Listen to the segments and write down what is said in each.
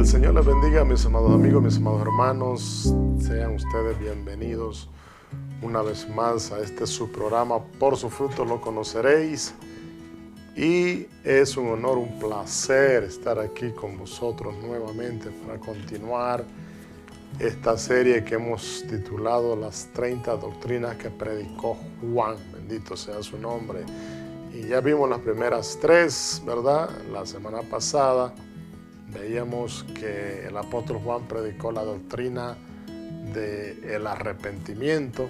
El Señor les bendiga, mis amados amigos, mis amados hermanos. Sean ustedes bienvenidos una vez más a este su programa. Por su fruto lo conoceréis. Y es un honor, un placer estar aquí con vosotros nuevamente para continuar esta serie que hemos titulado Las 30 doctrinas que predicó Juan. Bendito sea su nombre. Y ya vimos las primeras 3, ¿verdad? La semana pasada veíamos que el apóstol Juan predicó la doctrina del arrepentimiento,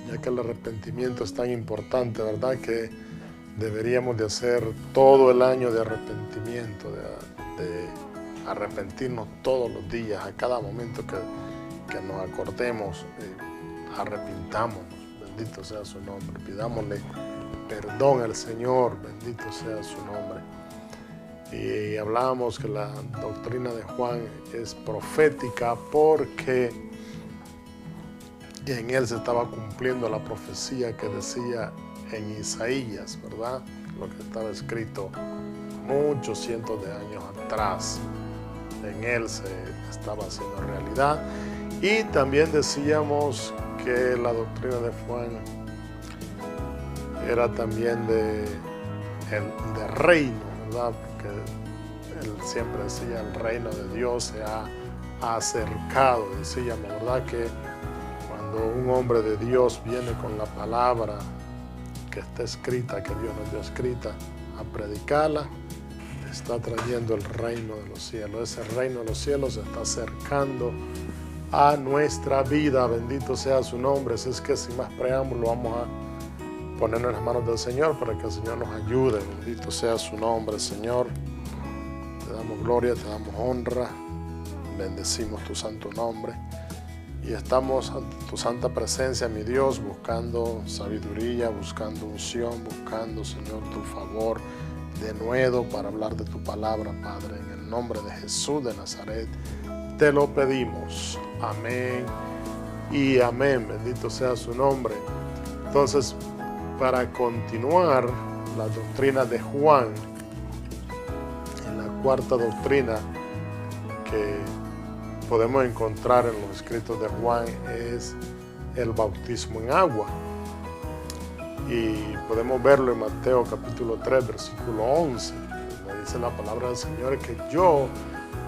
ya que el arrepentimiento es tan importante, ¿verdad? Que deberíamos de hacer todo el año de arrepentimiento, de arrepentirnos todos los días, a cada momento que nos acordemos, arrepintámonos, bendito sea su nombre, pidámosle perdón al Señor, bendito sea su nombre. Y hablábamos que la doctrina de Juan es profética porque en él se estaba cumpliendo la profecía que decía en Isaías, ¿verdad? Lo que estaba escrito muchos cientos de años atrás. En él se estaba haciendo realidad. Y también decíamos que la doctrina de Juan era también de reino, ¿verdad? Porque él siempre decía, el reino de Dios se ha acercado. Decíamos, ¿verdad? Que cuando un hombre de Dios viene con la palabra que está escrita, que Dios nos dio escrita, a predicarla, está trayendo el reino de los cielos. Ese reino de los cielos se está acercando a nuestra vida. Bendito sea su nombre. Así es que sin más preámbulo vamos a ponernos en las manos del Señor para que el Señor nos ayude. Bendito sea su nombre, Señor. Te damos gloria, te damos honra, bendecimos tu santo nombre. Y estamos ante tu santa presencia, mi Dios, buscando sabiduría, buscando unción, buscando, Señor, tu favor de nuevo para hablar de tu palabra, Padre. En el nombre de Jesús de Nazaret te lo pedimos. Amén y amén. Bendito sea su nombre. Entonces, para continuar la doctrina de Juan, en la cuarta doctrina que podemos encontrar en los escritos de Juan es el bautismo en agua. Y podemos verlo en Mateo capítulo 3, versículo 11. Donde dice la palabra del Señor que yo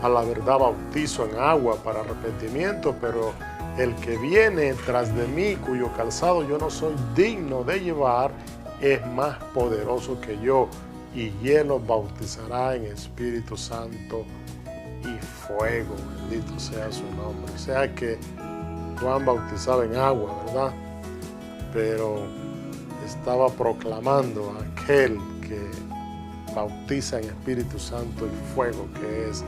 a la verdad bautizo en agua para arrepentimiento, pero el que viene tras de mí, cuyo calzado yo no soy digno de llevar, es más poderoso que yo, y él los bautizará en Espíritu Santo y fuego. Bendito sea su nombre. O sea que Juan bautizaba en agua, ¿verdad? Pero estaba proclamando a aquel que bautiza en Espíritu Santo y fuego, que es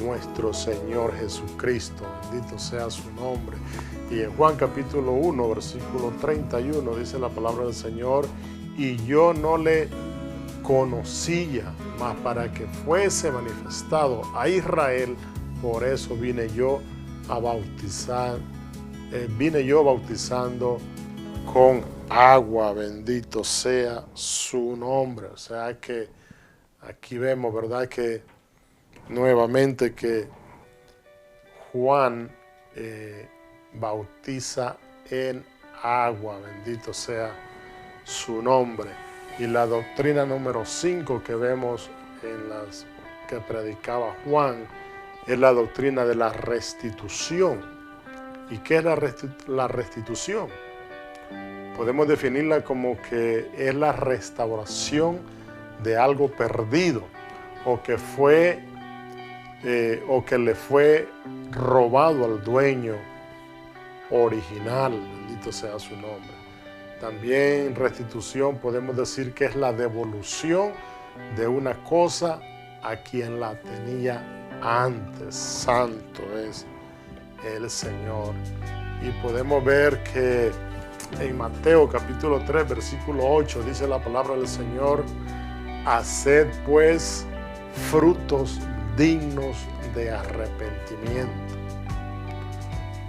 nuestro Señor Jesucristo. Bendito sea su nombre. Y en Juan capítulo 1, versículo 31, dice la palabra del Señor: y yo no le conocía, mas para que fuese manifestado a Israel, por eso vine yo a bautizar, bautizando con agua. Bendito sea su nombre. O sea que aquí vemos, ¿verdad?, que nuevamente que Juan bautiza en agua. Bendito sea su nombre. Y la doctrina número 5 que vemos en las que predicaba Juan es la doctrina de la restitución. ¿Y qué es la restitución? Podemos definirla como que es la restauración de algo perdido o que le fue robado al dueño original. Bendito sea su nombre. También restitución podemos decir que es la devolución de una cosa a quien la tenía antes. Santo es el Señor. Y podemos ver que en Mateo capítulo 3, versículo 8, dice la palabra del Señor: haced pues frutos dignos de arrepentimiento.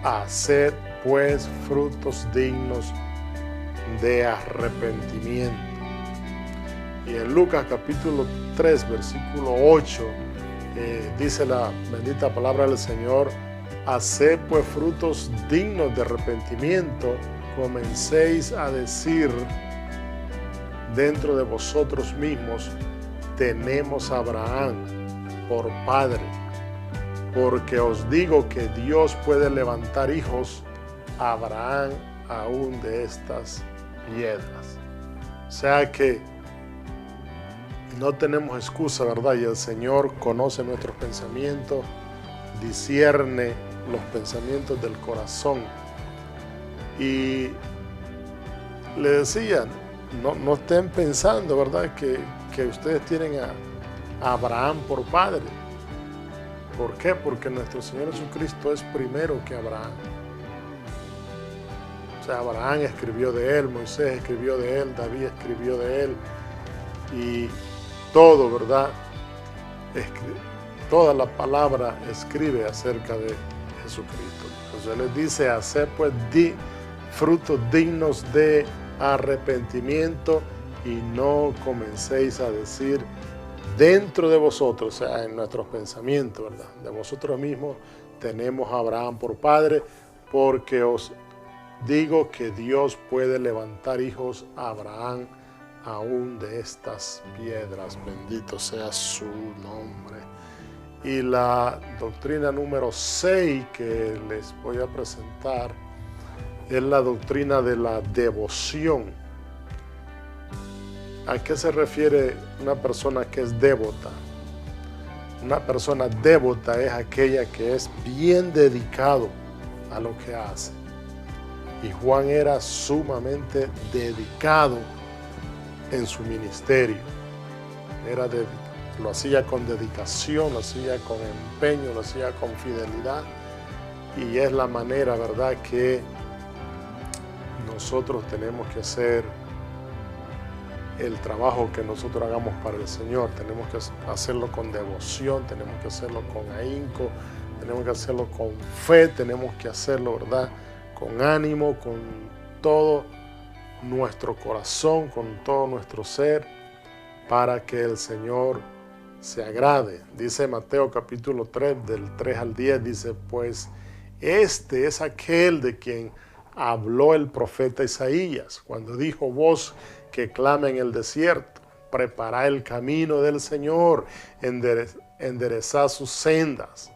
Haced pues frutos dignos de arrepentimiento. Y en Lucas capítulo 3, versículo 8, Dice la bendita palabra del Señor: haced pues frutos dignos de arrepentimiento, comencéis a decir dentro de vosotros mismos: tenemos a Abraham por padre, porque os digo que Dios puede levantar hijos a Abraham aún de estas piedras. O sea que no tenemos excusa, ¿verdad? Y el Señor conoce nuestros pensamientos, discierne los pensamientos del corazón. Y le decían, no estén pensando, ¿verdad?, que ustedes tienen a Abraham por padre. ¿Por qué? Porque nuestro Señor Jesucristo es primero que Abraham. O sea, Abraham escribió de él, Moisés escribió de él, David escribió de él, y todo, ¿verdad? Toda la palabra escribe acerca de Jesucristo. Entonces les dice: hacer pues frutos dignos de arrepentimiento, y no comencéis a decir dentro de vosotros, o sea, en nuestros pensamientos, ¿verdad?, de vosotros mismos, tenemos a Abraham por padre, porque os digo que Dios puede levantar hijos a Abraham aún de estas piedras. Bendito sea su nombre. Y la doctrina número 6 que les voy a presentar es la doctrina de la devoción. ¿A qué se refiere una persona que es devota? Una persona devota es aquella que es bien dedicado a lo que hace. Y Juan era sumamente dedicado en su ministerio. Lo hacía con dedicación, lo hacía con empeño, lo hacía con fidelidad. Y es la manera, ¿verdad?, que nosotros tenemos que hacer el trabajo que nosotros hagamos para el Señor. Tenemos que hacerlo con devoción, tenemos que hacerlo con ahínco, tenemos que hacerlo con fe, tenemos que hacerlo, ¿verdad?, con ánimo, con todo nuestro corazón, con todo nuestro ser, para que el Señor se agrade. Dice Mateo capítulo 3, del 3 al 10, dice: pues este es aquel de quien habló el profeta Isaías, cuando dijo: voz que clama en el desierto, preparad el camino del Señor, enderezad sus sendas.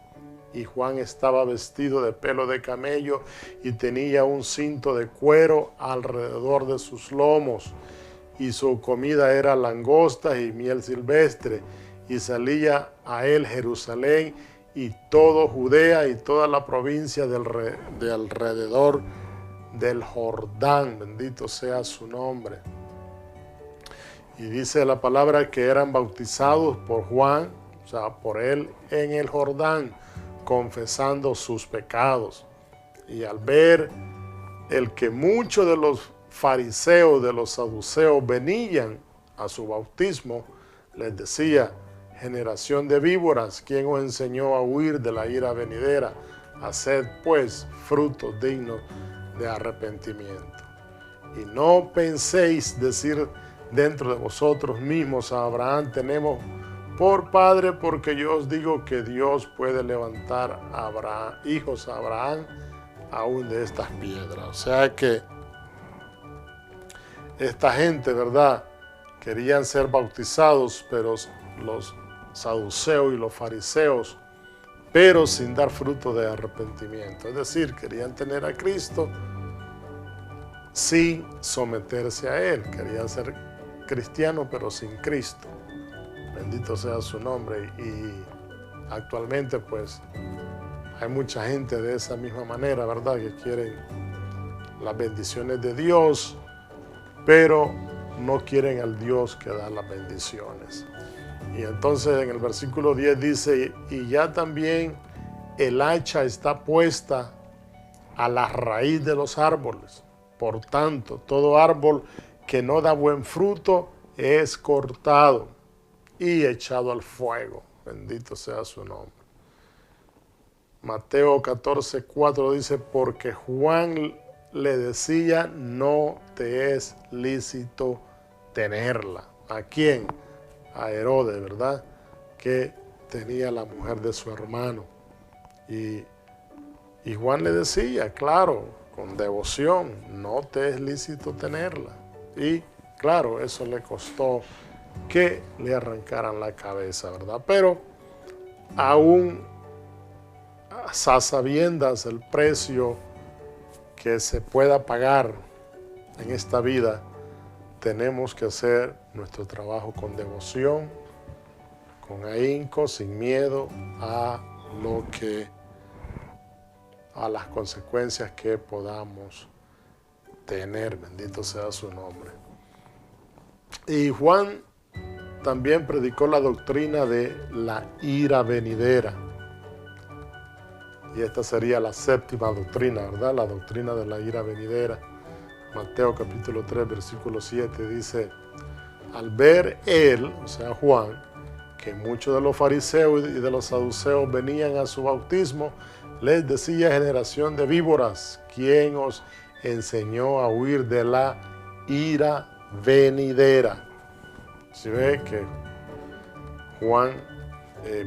Y Juan estaba vestido de pelo de camello y tenía un cinto de cuero alrededor de sus lomos, y su comida era langostas y miel silvestre, y salía a él Jerusalén y todo Judea y toda la provincia de alrededor del Jordán. Bendito sea su nombre. Y dice la palabra que eran bautizados por Juan, o sea, por él, en el Jordán, confesando sus pecados. Y al ver el que muchos de los fariseos, de los saduceos, venían a su bautismo, les decía: generación de víboras, ¿quién os enseñó a huir de la ira venidera? Haced pues frutos dignos de arrepentimiento. Y no penséis decir dentro de vosotros mismos: a Abraham tenemos por padre, porque yo os digo que Dios puede levantar hijos a Abraham aún de estas piedras. O sea que esta gente, ¿verdad?, querían ser bautizados, pero los saduceos y los fariseos, pero sin dar fruto de arrepentimiento. Es decir, querían tener a Cristo sin someterse a Él. Querían ser cristianos, pero sin Cristo. Bendito sea su nombre. Y actualmente, pues, hay mucha gente de esa misma manera, ¿verdad?, que quieren las bendiciones de Dios, pero no quieren al Dios que da las bendiciones. Y entonces en el versículo 10 dice: y ya también el hacha está puesta a la raíz de los árboles. Por tanto, todo árbol que no da buen fruto es cortado y echado al fuego. Bendito sea su nombre. Mateo 14:4 dice: porque Juan le decía: no te es lícito tenerla. ¿A quién? A Herodes, ¿verdad?, que tenía la mujer de su hermano. Y Juan le decía, claro, con devoción, no te es lícito tenerla. Y claro, eso le costó que le arrancaran la cabeza, ¿verdad? Pero aún a sabiendas el precio que se pueda pagar en esta vida, tenemos que hacer nuestro trabajo con devoción, con ahínco, sin miedo a las consecuencias que podamos tener. Bendito sea su nombre. Y Juan también predicó la doctrina de la ira venidera. Y esta sería la séptima doctrina, ¿verdad? La doctrina de la ira venidera. Mateo capítulo 3, versículo 7 dice, al ver él, o sea Juan, que muchos de los fariseos y de los saduceos venían a su bautismo, les decía, generación de víboras, ¿quién os enseñó a huir de la ira venidera? Si ve que Juan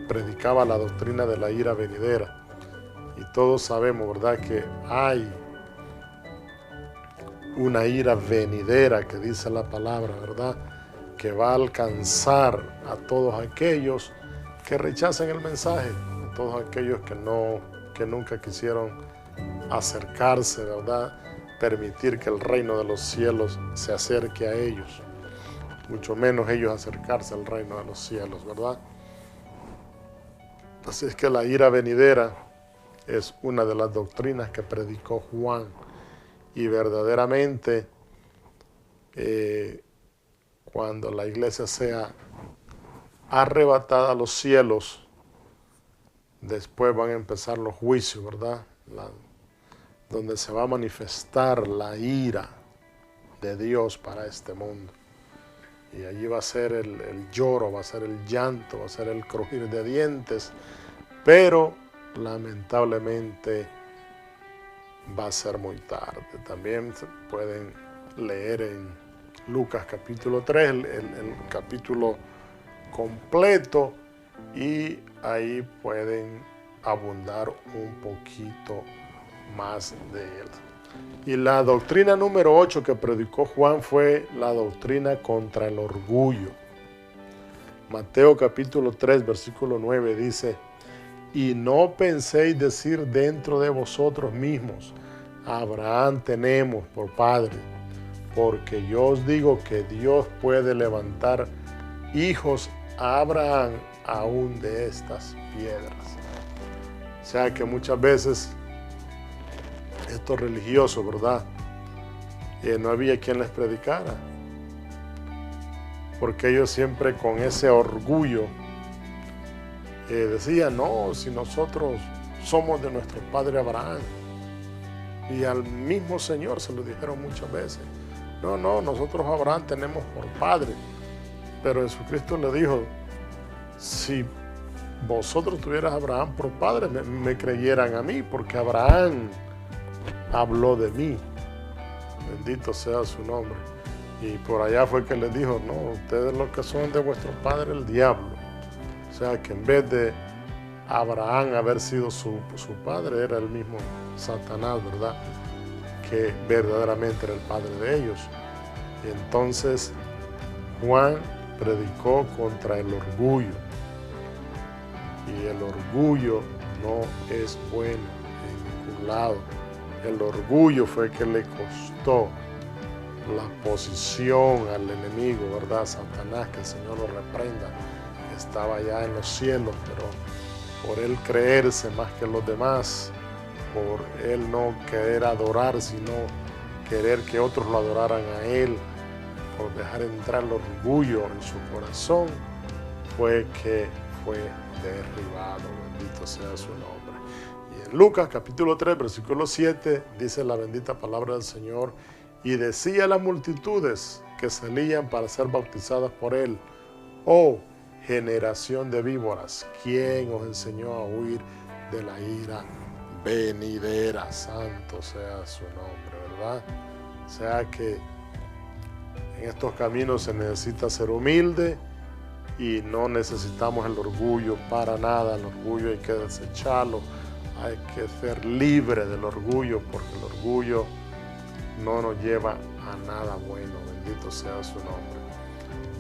predicaba la doctrina de la ira venidera. Y todos sabemos, ¿verdad?, que hay una ira venidera que dice la palabra, ¿verdad?, que va a alcanzar a todos aquellos que rechacen el mensaje, a todos aquellos que nunca quisieron acercarse, ¿verdad?, permitir que el reino de los cielos se acerque a ellos, mucho menos ellos acercarse al reino de los cielos, ¿verdad? Así es que la ira venidera es una de las doctrinas que predicó Juan, y verdaderamente cuando la iglesia sea arrebatada a los cielos, después van a empezar los juicios, ¿verdad? Donde se va a manifestar la ira de Dios para este mundo. Y allí va a ser el lloro, va a ser el llanto, va a ser el crujir de dientes, pero lamentablemente va a ser muy tarde. También se pueden leer en Lucas capítulo 3, el capítulo completo, y ahí pueden abundar un poquito más de él. Y la doctrina número 8 que predicó Juan fue la doctrina contra el orgullo. Mateo capítulo 3, versículo 9 dice, y no penséis decir dentro de vosotros mismos, Abraham tenemos por padre, porque yo os digo que Dios puede levantar hijos a Abraham aún de estas piedras. O sea que muchas veces estos religiosos, ¿verdad?, no había quien les predicara, porque ellos siempre con ese orgullo decían, no, si nosotros somos de nuestro padre Abraham. Y al mismo Señor se lo dijeron muchas veces, no, nosotros Abraham tenemos por padre. Pero Jesucristo le dijo, si vosotros tuvieras a Abraham por padre, me creyeran a mí, porque Abraham habló de mí. Bendito sea su nombre. Y por allá fue que les dijo, no, ustedes los que son de vuestro padre el diablo. O sea que en vez de Abraham haber sido su padre, era el mismo Satanás, ¿verdad?, que verdaderamente era el padre de ellos. Y entonces Juan predicó contra el orgullo. Y el orgullo no es bueno en ningún lado. El orgullo fue que le costó la posición al enemigo, ¿verdad?, Satanás, que el Señor lo reprenda. Estaba ya en los cielos, pero por él creerse más que los demás, por él no querer adorar, sino querer que otros lo adoraran a él, por dejar entrar el orgullo en su corazón, fue que fue derribado. Bendito sea su nombre. Y en Lucas capítulo 3, versículo 7, dice la bendita palabra del Señor, y decía a las multitudes que salían para ser bautizadas por él, oh generación de víboras, ¿quién os enseñó a huir de la ira venidera? Santo sea su nombre, ¿verdad? O sea que en estos caminos se necesita ser humilde y no necesitamos el orgullo para nada. El orgullo hay que desecharlo, hay que ser libre del orgullo, porque el orgullo no nos lleva a nada bueno. Bendito sea su nombre.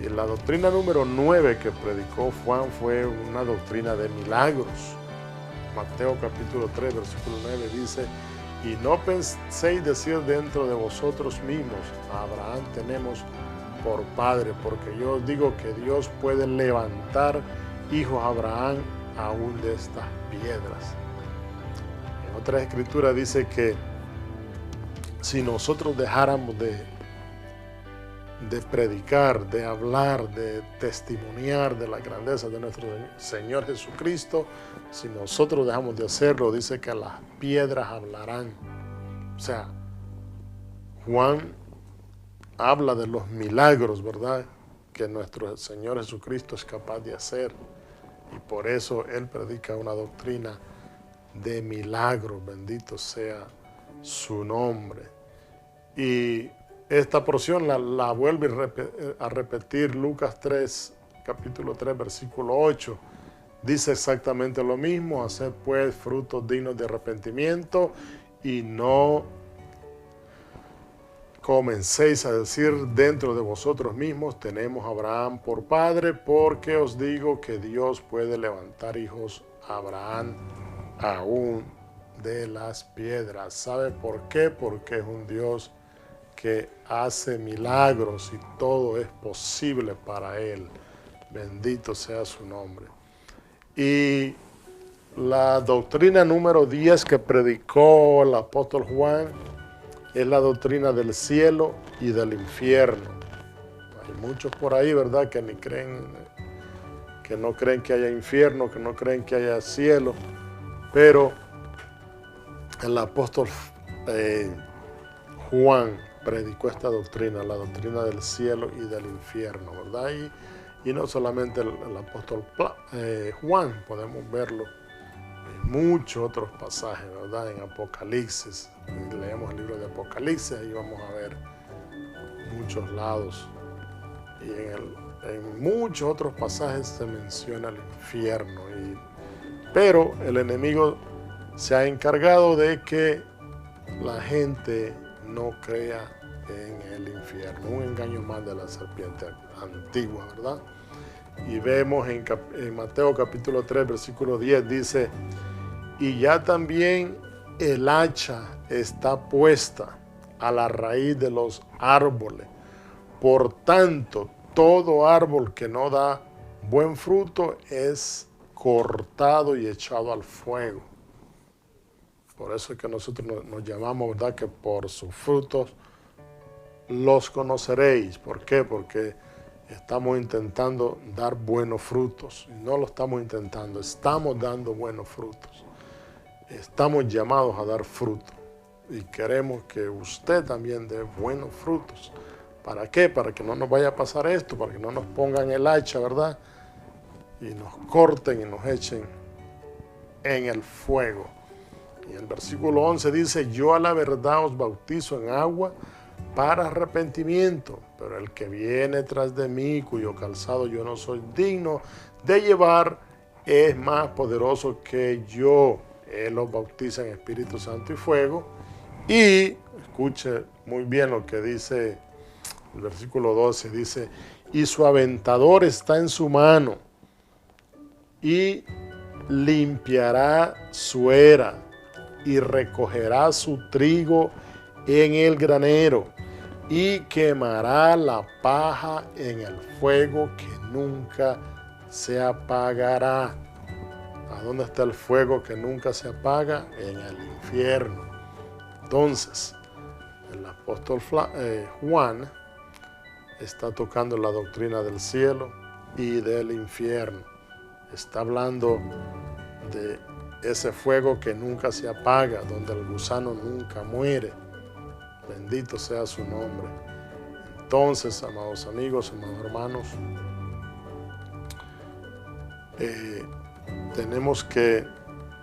Y la doctrina número 9 que predicó Juan fue una doctrina de milagros. Mateo capítulo 3, versículo 9 dice: y no penséis decir dentro de vosotros mismos, a Abraham tenemos por padre, porque yo os digo que Dios puede levantar hijos a Abraham aún de estas piedras. En otra escritura dice que si nosotros dejáramos de predicar, de hablar, de testimoniar de la grandeza de nuestro Señor Jesucristo, si nosotros dejamos de hacerlo, dice que las piedras hablarán. O sea, Juan habla de los milagros, ¿verdad?, que nuestro Señor Jesucristo es capaz de hacer. Y por eso Él predica una doctrina de milagros. Bendito sea su nombre. Y esta porción la vuelve a repetir Lucas 3, capítulo 3, versículo 8. Dice exactamente lo mismo: haced pues frutos dignos de arrepentimiento y no comencéis a decir dentro de vosotros mismos, tenemos a Abraham por padre, porque os digo que Dios puede levantar hijos a Abraham aún de las piedras. ¿Sabe por qué? Porque es un Dios que hace milagros y todo es posible para Él. Bendito sea su nombre. Y la doctrina número 10 que predicó el apóstol Juan es la doctrina del cielo y del infierno. Hay muchos por ahí, ¿verdad?, que ni creen, que no creen que haya infierno, que no creen que haya cielo, pero el apóstol Juan predicó esta doctrina, la doctrina del cielo y del infierno, ¿verdad? Y no solamente el apóstol Juan, podemos verlo en muchos otros pasajes, ¿verdad? En Apocalipsis, leemos el libro de Apocalipsis, ahí vamos a ver muchos lados. Y en muchos otros pasajes se menciona el infierno. Pero el enemigo se ha encargado de que la gente no crea en el infierno. Un engaño más de la serpiente antigua, ¿verdad? Y vemos en Mateo capítulo 3, versículo 10, dice: y ya también el hacha está puesta a la raíz de los árboles. Por tanto, todo árbol que no da buen fruto es cortado y echado al fuego. Por eso es que nosotros nos llamamos, ¿verdad?, que por sus frutos los conoceréis. ¿Por qué? Porque estamos intentando dar buenos frutos. No lo estamos intentando, estamos dando buenos frutos. Estamos llamados a dar fruto. Y queremos que usted también dé buenos frutos. ¿Para qué? Para que no nos vaya a pasar esto, para que no nos pongan el hacha, ¿verdad?, y nos corten y nos echen en el fuego. Y el versículo 11 dice: yo a la verdad os bautizo en agua para arrepentimiento, pero el que viene tras de mí, cuyo calzado yo no soy digno de llevar, es más poderoso que yo. Él os bautiza en Espíritu Santo y fuego. Y escuche muy bien lo que dice el versículo 12, dice: y su aventador está en su mano, y limpiará su era, y recogerá su trigo en el granero, y quemará la paja en el fuego que nunca se apagará. ¿A dónde está el fuego que nunca se apaga? En el infierno. Entonces, el apóstol Juan está tocando la doctrina del cielo y del infierno. Está hablando de ese fuego que nunca se apaga, donde el gusano nunca muere. Bendito sea su nombre. Entonces, amados amigos, amados hermanos, tenemos que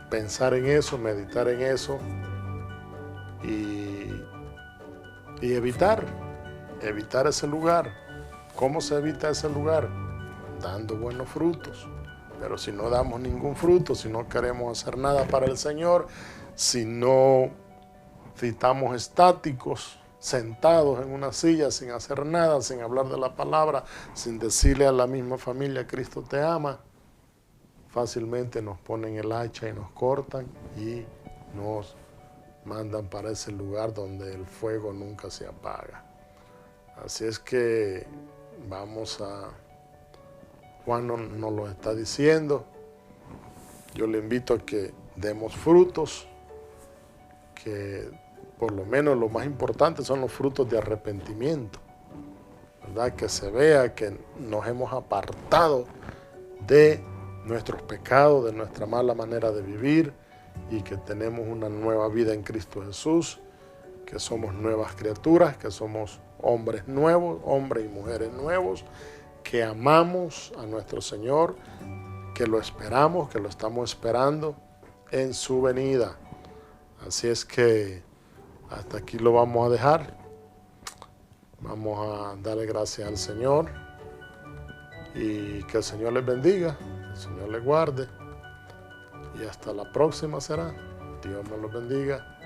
pensar en eso, meditar en eso y evitar ese lugar. ¿Cómo se evita ese lugar? dando buenos frutos. Pero si no damos ningún fruto, si no queremos hacer nada para el Señor, si estamos estáticos, sentados en una silla sin hacer nada, sin hablar de la palabra, sin decirle a la misma familia, Cristo te ama, fácilmente nos ponen el hacha y nos cortan y nos mandan para ese lugar donde el fuego nunca se apaga. Así es que Juan nos lo está diciendo. Yo le invito a que demos frutos, que por lo menos lo más importante son los frutos de arrepentimiento, ¿verdad? Que se vea que nos hemos apartado de nuestros pecados, de nuestra mala manera de vivir, y que tenemos una nueva vida en Cristo Jesús, que somos nuevas criaturas, que somos hombres nuevos, hombres y mujeres nuevos, que amamos a nuestro Señor, que lo esperamos, que lo estamos esperando en su venida. Así es que hasta aquí lo vamos a dejar. Vamos a darle gracias al Señor y que el Señor les bendiga, que el Señor les guarde. Y hasta la próxima será. Dios me los bendiga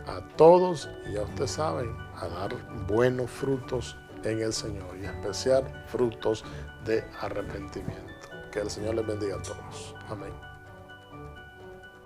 a todos, y ya ustedes saben, a dar buenos frutos en el Señor, y en especial frutos de arrepentimiento. Que el Señor les bendiga a todos. Amén.